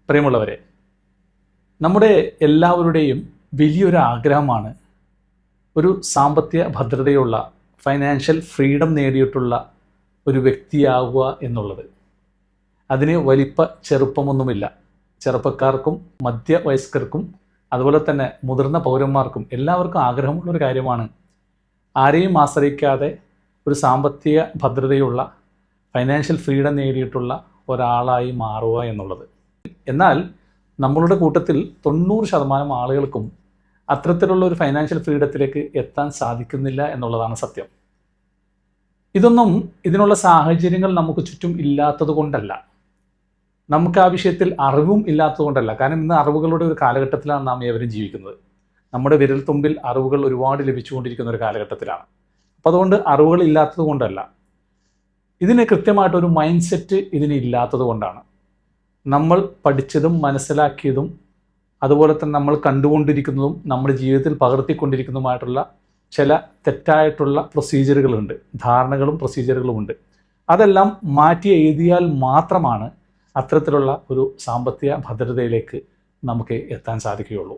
പ്രിയമുള്ളവരെ, നമ്മുടെ എല്ലാവരുടെയും വലിയൊരു ആഗ്രഹമാണ് ഒരു സാമ്പത്തിക ഭദ്രതയുള്ള ഫൈനാൻഷ്യൽ ഫ്രീഡം നേടിയിട്ടുള്ള ഒരു വ്യക്തിയാവുക എന്നുള്ളത്. അതിന് വലിപ്പ ചെറുപ്പമൊന്നുമില്ല. ചെറുപ്പക്കാർക്കും മധ്യവയസ്കർക്കും അതുപോലെ തന്നെ മുതിർന്ന പൗരന്മാർക്കും എല്ലാവർക്കും ആഗ്രഹമുള്ളൊരു കാര്യമാണ് ആരെയും ആശ്രയിക്കാതെ ഒരു സാമ്പത്തിക ഭദ്രതയുള്ള ഫൈനാൻഷ്യൽ ഫ്രീഡം നേടിയിട്ടുള്ള ഒരാളായി മാറുക എന്നുള്ളത്. എന്നാൽ നമ്മളുടെ കൂട്ടത്തിൽ 90% ആളുകൾക്കും അത്തരത്തിലുള്ള ഒരു ഫൈനാൻഷ്യൽ ഫ്രീഡത്തിലേക്ക് എത്താൻ സാധിക്കുന്നില്ല എന്നുള്ളതാണ് സത്യം. ഇതിനുള്ള സാഹചര്യങ്ങൾ നമുക്ക് ചുറ്റും ഇല്ലാത്തത് കൊണ്ടല്ല, നമുക്ക് ആ വിഷയത്തിൽ അറിവും ഇല്ലാത്തത് കൊണ്ടല്ല. കാരണം ഇന്ന് അറിവുകളുടെ ഒരു കാലഘട്ടത്തിലാണ് നാം ഏവരും ജീവിക്കുന്നത്. നമ്മുടെ വിരൽത്തുമ്പിൽ അറിവുകൾ ഒരുപാട് ലഭിച്ചുകൊണ്ടിരിക്കുന്ന ഒരു കാലഘട്ടത്തിലാണ്. അപ്പോൾ അതുകൊണ്ട് അറിവുകൾ ഇല്ലാത്തത് കൊണ്ടല്ല, ഇതിന് കൃത്യമായിട്ടൊരു മൈൻഡ് സെറ്റ് ഇതിന് ഇല്ലാത്തത് കൊണ്ടാണ്. നമ്മൾ പഠിച്ചതും മനസ്സിലാക്കിയതും അതുപോലെ തന്നെ നമ്മൾ കണ്ടുകൊണ്ടിരിക്കുന്നതും നമ്മുടെ ജീവിതത്തിൽ പകർത്തിക്കൊണ്ടിരിക്കുന്നതുമായിട്ടുള്ള ചില തെറ്റായിട്ടുള്ള പ്രൊസീജിയറുകളുണ്ട്, ധാരണകളും പ്രൊസീജിയറുകളുമുണ്ട്. അതെല്ലാം മാറ്റി എഴുതിയാൽ മാത്രമാണ് അത്തരത്തിലുള്ള ഒരു സാമ്പത്തിക ഭദ്രതയിലേക്ക് നമുക്ക് എത്താൻ സാധിക്കുകയുള്ളൂ.